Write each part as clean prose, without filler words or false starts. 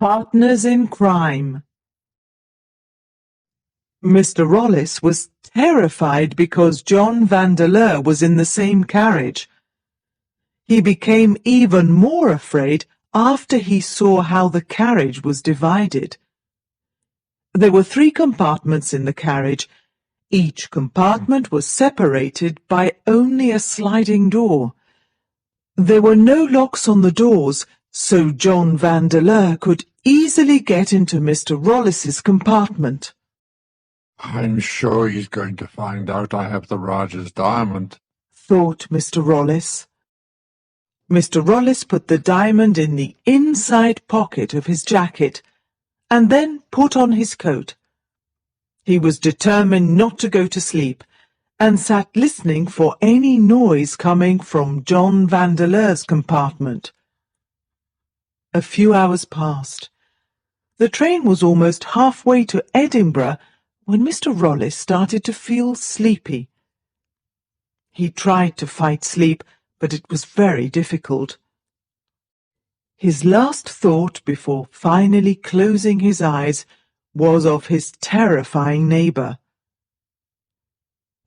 Partners in crime. Mr. Rollis was terrified because John Vandeleur was in the same carriage. He became even more afraid after he saw how the carriage was divided. There were 3 compartments in the carriage. Each compartment was separated by only a sliding door. There were no locks on the doors, so John Vandeleur could easily get into Mr. Rollis's compartment. I'm sure he's going to find out I have the Rajah's diamond, thought Mr. Rollis. Mr. Rollis put the diamond in the inside pocket of his jacket and then put on his coat. He was determined not to go to sleep and sat listening for any noise coming from John Vandeleur's compartment. A few hours passed. The train was almost halfway to Edinburgh when Mr. Rollis started to feel sleepy. He tried to fight sleep, but it was very difficult. His last thought before finally closing his eyes was of his terrifying neighbour.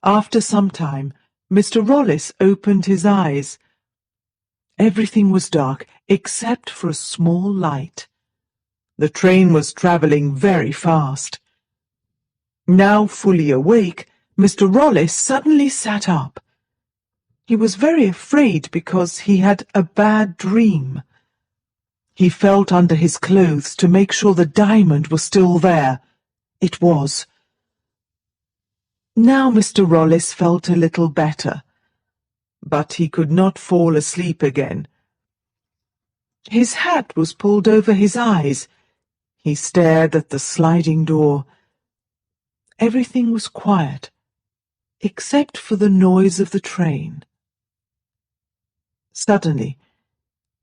After some time, Mr. Rollis opened his eyes. Everything was dark except for a small light. The train was travelling very fast. Now fully awake, Mr. Rollis suddenly sat up. He was very afraid because he had a bad dream. He felt under his clothes to make sure the diamond was still there. It was. Now Mr. Rollis felt a little better, but he could not fall asleep again. His hat was pulled over his eyes. He stared at the sliding door. Everything was quiet, except for the noise of the train. Suddenly,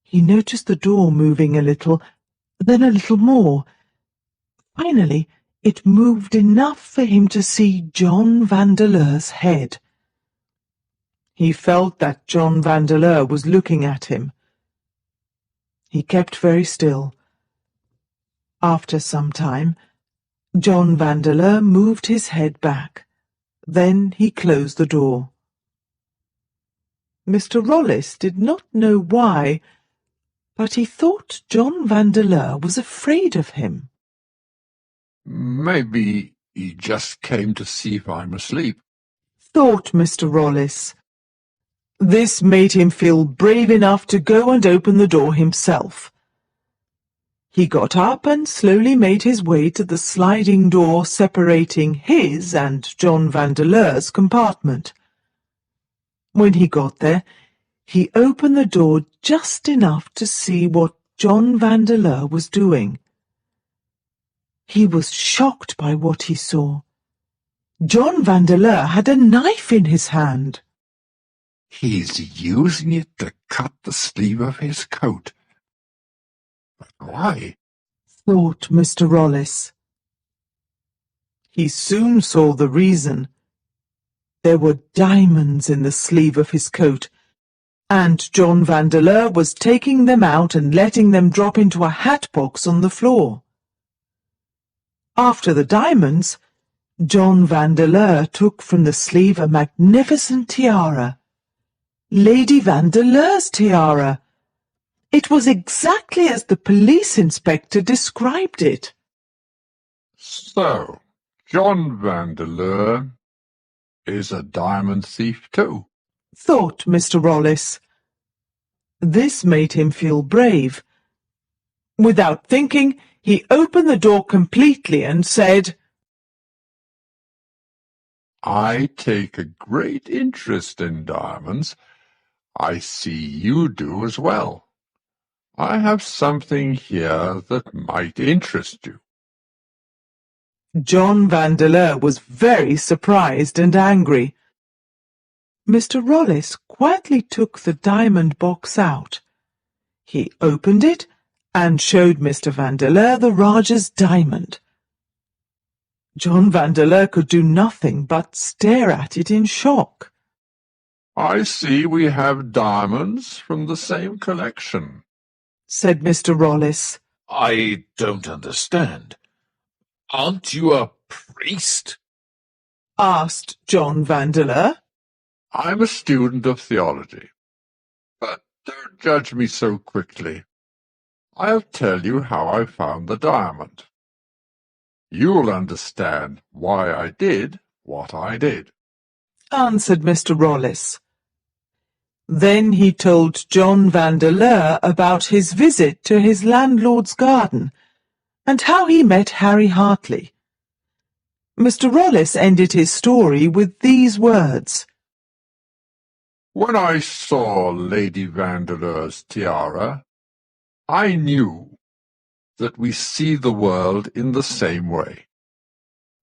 he noticed the door moving a little, then a little more. Finally, it moved enough for him to see John Vandeleur's head. He felt that John Vandeleur was looking at him. He kept very still. After some time, John Vandeleur moved his head back. Then he closed the door. Mr. Rollis did not know why, but he thought John Vandeleur was afraid of him. Maybe he just came to see if I'm asleep, thought Mr. Rollis. This made him feel brave enough to go and open the door himself. He got up and slowly made his way to the sliding door separating his and John Vandeleur's compartment. When he got there, he opened the door just enough to see what John Vandeleur was doing. He was shocked by what he saw. John Vandeleur had a knife in his hand. He's using it to cut the sleeve of his coat. But why? Thought Mr. Rollis. He soon saw the reason. There were diamonds in the sleeve of his coat, and John Vandeleur was taking them out and letting them drop into a hat box on the floor. After the diamonds, John Vandeleur took from the sleeve a magnificent tiara. Lady Vandeleur's tiara. It was exactly as the police inspector described it. So, John Vandeleur is a diamond thief too, thought Mr. Rollis. This made him feel brave. Without thinking, he opened the door completely and said, I take a great interest in diamonds. I see you do as well. I have something here that might interest you. John Vandeleur was very surprised and angry. Mr. Rollis quietly took the diamond box out. He opened it and showed Mr. Vandeleur the Rajah's diamond. John Vandeleur could do nothing but stare at it in shock. I see we have diamonds from the same collection, said Mr. Rollis. I don't understand. Aren't you a priest? asked John Vandeleur. I'm a student of theology. But don't judge me so quickly. I'll tell you how I found the diamond. You'll understand why I did what I did. Answered Mr. Rollis. Then he told John Vandeleur about his visit to his landlord's garden and how he met Harry Hartley. Mr. Rollis ended his story with these words. When I saw Lady Vandeleur's tiara, I knew that we see the world in the same way.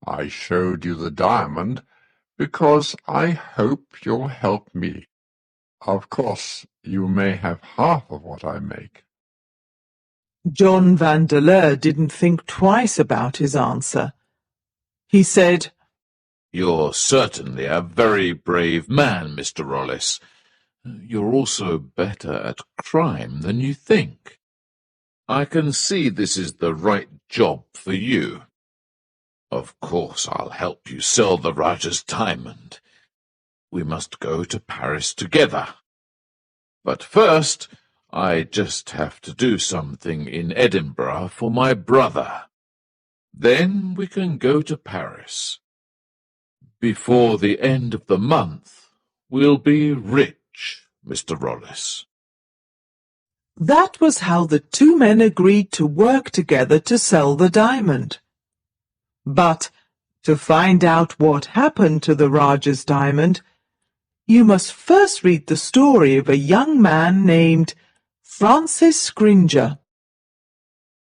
I showed you the diamond because I hope you'll help me. Of course, you may have half of what I make. John Vandeleur didn't think twice about his answer. He said, You're certainly a very brave man, Mr. Rollis. You're also better at crime than you think. I can see this is the right job for you. Of course, I'll help you sell the Rajah's diamond. We must go to Paris together. But first, I just have to do something in Edinburgh for my brother. Then we can go to Paris. Before the end of the month, we'll be rich, Mr. Rollis. That was how the two men agreed to work together to sell the diamond. But to find out what happened to the Rajah's diamond, you must first read the story of a young man named Francis Scrimger.